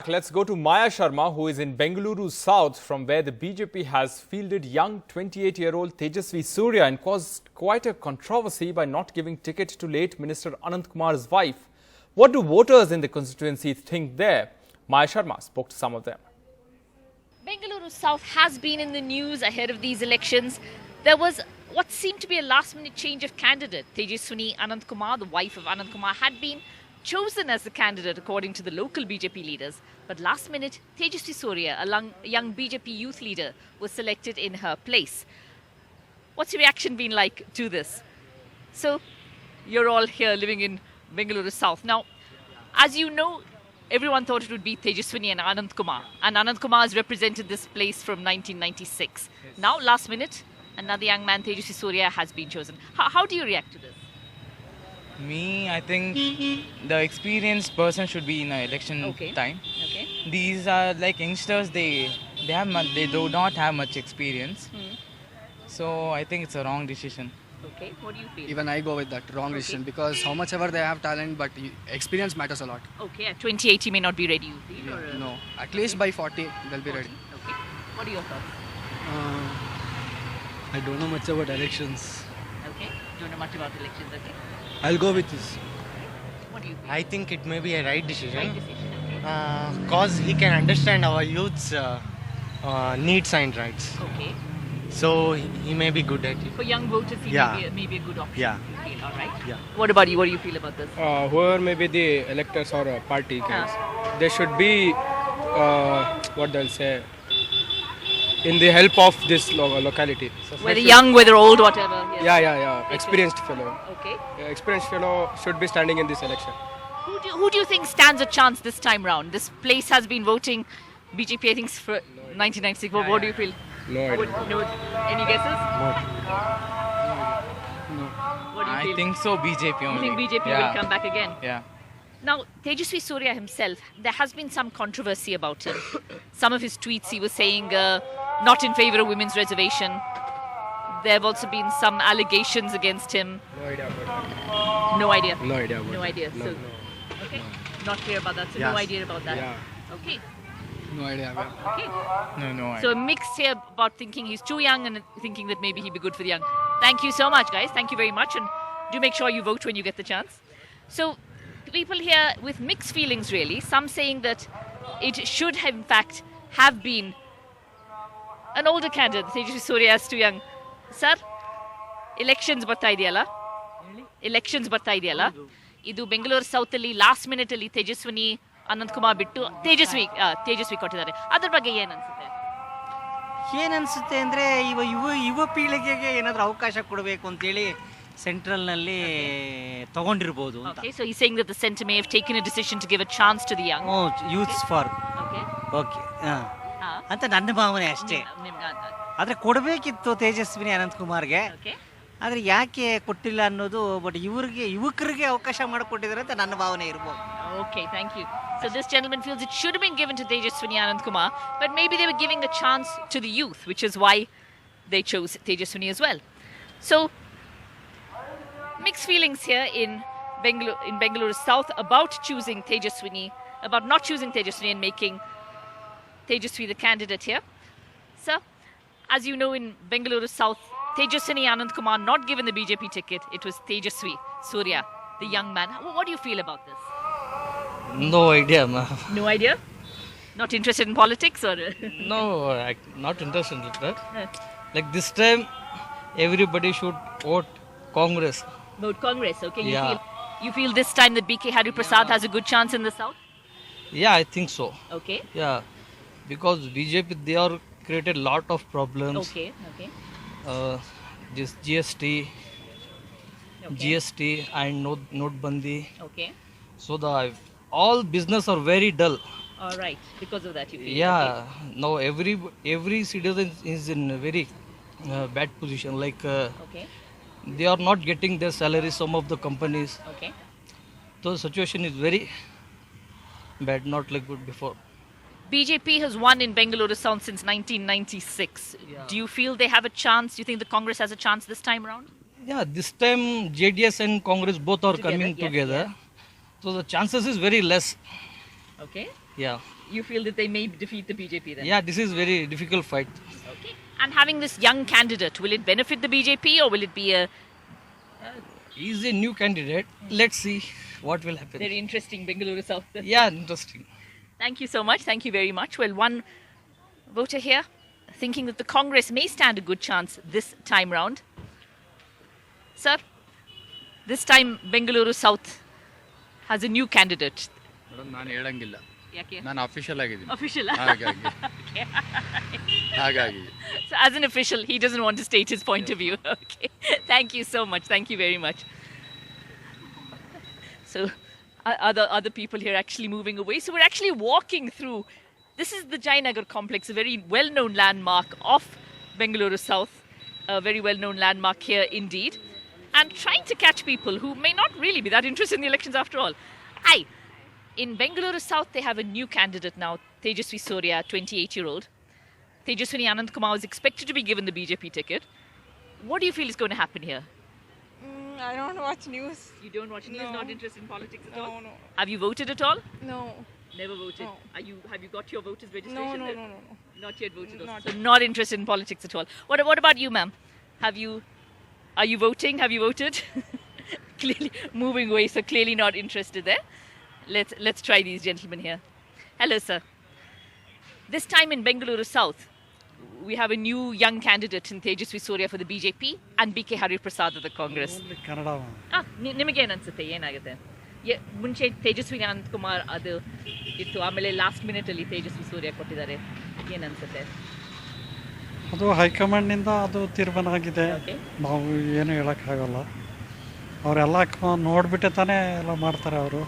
back. Let's go to Maya Sharma, who is in Bengaluru South, from where the BJP has fielded young 28-year-old Tejasvi Surya and caused quite a controversy by not giving ticket to late Minister Anant Kumar's wife. What do voters in the constituency think there? Maya Sharma spoke to some of them. Bengaluru South has been in the news ahead of these elections. There was what seemed to be a last-minute change of candidate. Tejaswini Anant Kumar, the wife of Anant Kumar, had been chosen as the candidate according to the local BJP leaders. But last minute, Tejasvi Surya, a young BJP youth leader, was selected in her place. What's your reaction been like to this? So, you're all here living in Bengaluru South. Now, as you know, everyone thought it would be Tejaswini and Anant Kumar. And Anant Kumar has represented this place from 1996. Yes. Now, last minute, another young man, Tejasvi Surya, has been chosen. How do you react to this? Me, I think the experienced person should be in an election time. Okay. These are like youngsters. They do not have much experience. So I think it's a wrong decision. Okay. What do you feel? Even I go with that wrong decision because how much ever they have talent, but experience matters a lot. Okay. At 28, he may not be ready. You feel? Yeah, no. At least by 40, they'll be ready. Okay. What are your thoughts? I don't know much about elections. Okay. Don't know much about elections. Okay. I'll go with this. What do you feel? I think it may be a right decision. Right decision. Because he can understand our youth's needs and rights. Okay. So he may be good at it. For young voters, he may be a good option. Yeah. You feel, all right? Yeah. What about you? What do you feel about this? Whoever may be the electors or a party, they should be, what they'll say, in the help of this locality. So whether young, whether old, whatever. Yeah. Experienced fellow. Okay. Experienced fellow should be standing in this election. Who do you think stands a chance this time round? This place has been voting BJP, I think, for 1996. What do you feel? No idea. No, any guesses? No. What do you feel? I think so, BJP only. You think BJP will come back again? Yeah. Now, Tejasvi Surya himself, there has been some controversy about him. Some of his tweets, he was saying not in favor of women's reservation. There have also been some allegations against him. No idea about that. No idea? No idea about No that. idea. No. So, okay. Not clear about that. So, Yes. no idea about that. Yeah. Okay. No idea. Okay. No. So, mixed here about thinking he's too young and thinking that maybe he'd be good for the young. Thank you so much, guys. Thank you very much. And do make sure you vote when you get the chance. So, people here with mixed feelings, really. Some saying that it should have, in fact, have been an older candidate. Tejasvi Surya is too young. Sir, elections ಬರ್ತಾ ಇದೆಯಲ್ಲ elections ಬರ್ತಾ ಇದೆಯಲ್ಲ ಇದು Bengaluru south ಅಲ್ಲಿ last minute ಅಲ್ಲಿ ತೇಜಸ್ವಿನಿ ಅನಂತ್ ಕುಮಾರ್ ಬಿಟ್ಟು ತೇಜಸ್ವಿ ಕೊಟ್ಟಿದ್ದಾರೆ. ಅದ್ರ ಬಗ್ಗೆ ಏನ್ ಅನ್ಸುತ್ತೆ? ಏನನ್ಸುತ್ತೆ ಅಂದರೆ ಯುವ ಪೀಳಿಗೆಗೆ ಏನಾದರೂ ಅವಕಾಶ ಕೊಡಬೇಕು ಅಂತೇಳಿ ಸೆಂಟ್ರಲ್ನಲ್ಲಿ ತಗೊಂಡಿರ್ಬೋದು ಅಂತ. Okay, so he's saying that the center may have taken a decision to give a chance to the young. Youths for Okay. Okay ಅಂತ ನನ್ನ ಭಾವನೆ ಅಷ್ಟೇ. ಆದರೆ ಕೊಡಬೇಕಿತ್ತು ತೇಜಸ್ವಿನಿ ಅನಂತ್ ಕುಮಾರ್ಗೆ, Okay. ಆದರೆ ಯಾಕೆ ಕೊಟ್ಟಿಲ್ಲ ಅನ್ನೋದು. ಬಟ್ ಯುವಕರಿಗೆ ಅವಕಾಶ ಮಾಡಿಕೊಟ್ಟಿದ್ದಾರೆ ಅಂತ ನನ್ನ ಭಾವನೆ ಇರ್ಬೋದು. Okay, thank you. So this gentleman feels it should have been given to Tejaswini Anant Kumar, but maybe they were giving a chance to the youth, which is why they chose Tejaswini as well. So, mixed feelings here in Bengaluru South about choosing Tejaswini, about not choosing Tejaswini and making Tejaswi the candidate here. Sir, as you know, in Bengaluru South, Tejaswini Anant Kumar not given the BJP ticket. It was Tejasvi Surya, the young man. What do you feel about this? No idea, ma'am. No idea? Not interested in politics or? No, not interested in that. Like this time, everybody should vote Congress. Vote Congress, okay? Yeah. You feel this time that BK Hari Prasad has a good chance in the south? Yeah, I think so. Okay. Yeah, because BJP, they are created lot of problems. Okay. This GST and Notbandi. Okay. So all business are very dull. All right. Because of that, you feel? Yeah. Now every citizen is in a very bad position. Like Okay. they are not getting their salary. Some of the companies. Okay. So the situation is very bad. Not like good before. BJP has won in Bengaluru South since 1996. Yeah. Do you feel they have a chance? Do you think the Congress has a chance this time around? Yeah, this time JDS and Congress both are Together, coming yes, together. So the chances is very less. Okay. Yeah. You feel that they may defeat the BJP then? Yeah, this is very difficult fight. Okay. And having this young candidate, will it benefit the BJP or will it be a He is a new candidate. Let's see what will happen. very interesting Bengaluru South? Yeah, interesting. Thank you so much. Thank you very much. Well, one voter here thinking that the Congress may stand a good chance this time round. Sir, this time Bengaluru South has a new candidate. Madam ನಾನು ಹೇಳಂಗಿಲ್ಲ, Yake? ನಾನು official ಆಗಿದ್ದೀನಿ Official. ಹಾಗಾಗಿ ಹಾಗಾಗಿ So, as an official, he doesn't want to state his point of view. Okay. Thank you so much. Thank you very much. So, other people here actually moving away. So, we're actually walking through. This is the Jayanagar complex, a very well-known landmark of Bengaluru South, a very well-known landmark here indeed, and trying to catch people who may not really be that interested in the elections after all. Hi. In Bengaluru South, they have a new candidate now, Tejasvi Surya, 28-year-old. Tejaswini Anandkumar was expected to be given the BJP ticket. What do you feel is going to happen here? I don't watch news. You don't watch news, No. not interested in politics at all? No. Have you voted at all? No. Never voted. No. Have you got your voters No, registration? no, there? no, no, no. Not yet voted. Not So not interested in politics at all. What about you, ma'am? Are you voting? Have you voted? Clearly moving away, so clearly not interested there. Let's try these gentlemen here. Hello, sir. This time in Bengaluru South, we have a new young candidate in Tejasvi Surya for the BJP and BK Hariprasad of the Congress. Kannada ನಿಮಗೇನು ಅನ್ಸುತ್ತೆ ಏನಾಗುತ್ತೆ ಮುಂಚೆ ತೇಜಸ್ವಿ ಅನಂತ್ ಕುಮಾರ್ ಅದು ಇತ್ತು, ಆಮೇಲೆ last ಮಿನಿಟಲ್ಲಿ Tejasvi Surya ಕೊಟ್ಟಿದ್ದಾರೆ, ಏನನ್ಸುತ್ತೆ? ಅದು ಹೈಕಮಾಂಡ್ನಿಂದ ಅದು ತೀರ್ಮಾನ ಆಗಿದೆ. Okay. ನಾವು ಏನು ಹೇಳೋಕ್ಕಾಗಲ್ಲ. ಅವರೆಲ್ಲ ನೋಡಿಬಿಟ್ಟೆ ತಾನೇ ಎಲ್ಲ ಮಾಡ್ತಾರೆ. ಅವರು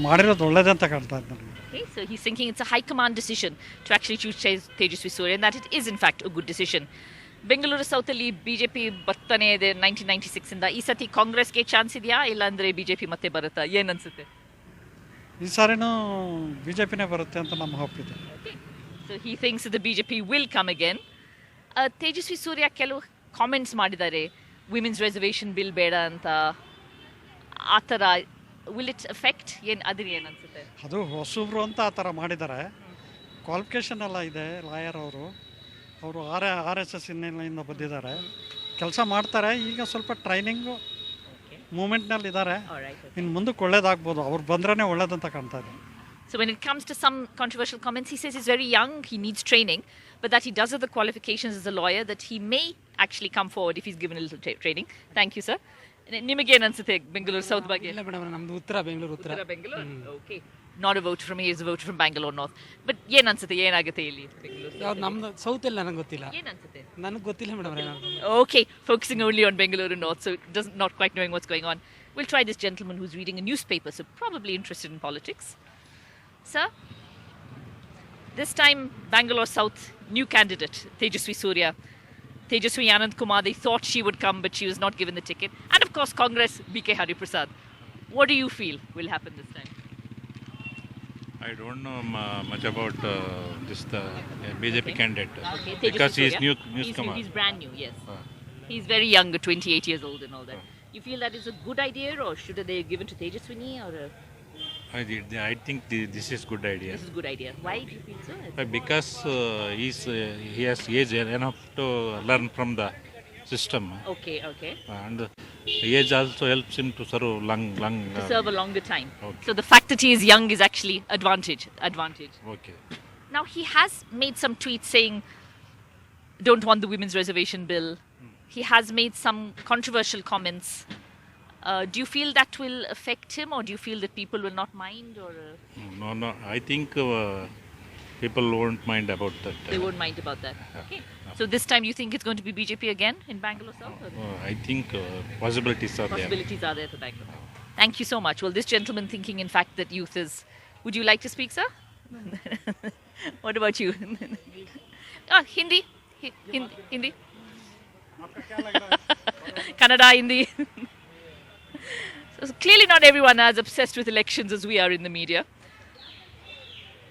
ಮಾಡಿರೋದು ಒಳ್ಳೇದೇ ಅಂತ ಕಾಣ್ತಾ ಇದ್ದ ನನಗೆ. Okay, so he's thinking it's a high command decision to actually choose Tejasvi Surya and that it is in fact a good decision. Bengaluru ಸೌತಲ್ಲಿ ಬಿಜೆಪಿ ಬರ್ತಾನೆ ಇದೆ 1996 ಇಂದ. ಈ ಸತಿ ಕಾಂಗ್ರೆಸ್ಗೆ ಚಾನ್ಸ್ ಇದೆಯಾ, ಇಲ್ಲ ಅಂದ್ರೆ ಬಿಜೆಪಿ ಮತ್ತೆ ಬರುತ್ತಾ, ಏನನ್ಸುತ್ತೆ? ಈ ಸಾರಿನೂ ಬಿ ಜೆ ಪಿನೇ ಬರುತ್ತೆ ಅಂತ ನಮ್ಮ ಹೋಪ್ ಇದೆ. So he thinks that the BJP will come again. Tejasvi Surya ಕೆಲವು ಕಾಮೆಂಟ್ಸ್ ಮಾಡಿದ್ದಾರೆ, ವಿಮೆನ್ಸ್ ರಿಸರ್ವೇಷನ್ ಬಿಲ್ ಬೇಡ ಅಂತ, ಆ ಥರ. ವಿಲ್ ಇಟ್ ಎಫೆಕ್ಟ್ ಅದ್ರ ಏನನ್ಸುತ್ತೆ? ಅದು ಹೊಸಬ್ರು ಅಂತ ಆ ಥರ ಮಾಡಿದ್ದಾರೆ. ಕ್ವಾಲಿಫಿಕೇಷನ್ ಎಲ್ಲ ಇದೆ. ಲಾಯರ್ ಅವರು RSS ಹಿನ್ನೆಲೆಯಿಂದ ಬಂದಿದ್ದಾರೆ, ಕೆಲಸ ಮಾಡ್ತಾರೆ. ಈಗ ಸ್ವಲ್ಪ ಟ್ರೈನಿಂಗು ಮೂಮೆಂಟ್ನಲ್ಲಿ ಇದ್ದಾರೆ. ಇನ್ನು ಮುಂದಕ್ಕೆ ಒಳ್ಳೇದಾಗ್ಬೋದು. ಅವ್ರು ಬಂದ್ರೇ ಒಳ್ಳೇದಂತ ಕಾಣ್ತಾ ಇದೆ. So when it comes to some controversial comments, he says he's very young, he needs training, but that he does have the qualifications as a lawyer, that he may actually come forward if he's given a little training. Thank you, sir. ನಿಮಗೇನು ಅನ್ಸುತ್ತೆ Bengaluru south ಬಗ್ಗೆ? ಇಲ್ಲ madam, ನಮ್ದು ಉತ್ತರ ಬೆಂಗಳೂರು. ಉತ್ತರ Bengaluru. Okay, not a vote from here, vote from Bangalore north. But ಏನು ಅನ್ಸುತ್ತೆ, ಏನಾಗುತ್ತೆ ಇಲ್ಲಿ ಬೆಂಗಳೂರು? ಯಾವ್ದು ನಮ್ದು ಸೌತ್ ಎಲ್ಲ ನನಗೆ ಗೊತ್ತಿಲ್ಲ. ಏನು ಅನ್ಸುತ್ತೆ? ನನಗೆ ಗೊತ್ತಿಲ್ಲ madam. Okay, focusing only on Bengaluru North, so not quite knowing what's going on. We'll try this gentleman who's reading a newspaper, so probably interested in politics. Sir, this time Bangalore South, new candidate, Tejasvi Surya. Tejaswi Anand Kumar, they thought she would come, but she was not given the ticket. And of course, Congress, BK Hariprasad. What do you feel will happen this time? I don't know much about this BJP candidate Okay, because he is Tejasvi newcomer. He's brand new, yes. He's very young, 28 years old and all that. You feel that is a good idea, or should they give it to Tejaswini, or I think this is good idea. this is a good idea? Why do you feel so? Because he has age enough to learn from the system, Okay. and age also helps him to serve long. To serve a longer time. Okay. So the fact that he is young is actually advantage. Okay. Now he has made some tweets saying, don't want the women's reservation bill. He has made some controversial comments. Do you feel that will affect him, or do you feel that people will not mind, or No. I think people won't mind about that. they won't mind about that? Okay. So this time you think it's going to be BJP again in Bangalore South? Or I think possibilities are there. possibilities are there for Bangalore? Thank you so much. Well, this gentleman thinking, in fact, that youth is. Would you like to speak, sir? What about you? Hindi. Hindi. Kannada, Hindi. So clearly not everyone is obsessed with elections as we are in the media.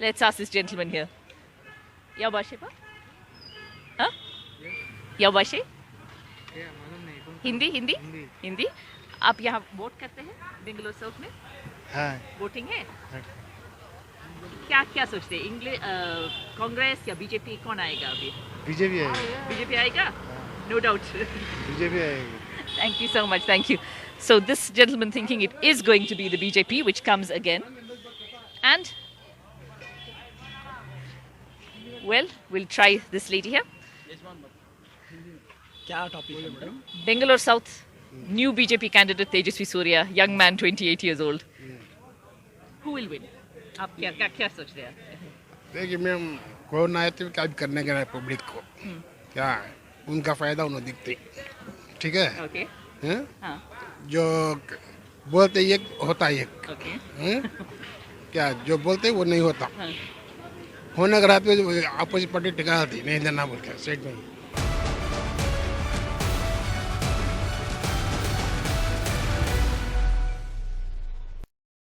Let's ask this gentleman here. Your bhashe pa? Huh? Your bhashe? Hindi. आप यहाँ vote करते हैं Bangalore south में? हाँ. Voting है? क्या क्या सोचते हैं? इंग्लिश कांग्रेस या बीजेपी कौन आएगा अभी? बीजेपी आएगी, बीजेपी आएगा? No doubt. बीजेपी आएगी. Thank you so much. Thank you. So this gentleman thinking it is going to be the BJP which comes again. And well, we'll try this lady here. क्या topic है madam? Bangalore South, new BJP candidate Tejasvi Surya, young man 28 years old. Who will win? आप क्या सोच रहे हैं? देखिए ma'am, कौन आए थे क्या करने के लिए पब्लिक को, क्या उनका फायदा उन्हें दिखते, ठीक है? Okay. हैं? हाँ. जो बोलते एक होता एक, Okay. हैं? क्या जो बोलते वो नहीं होता, हाँ. होने के रात में अपोजिट पार्टी टिका थी नहीं देना बोल के सेट में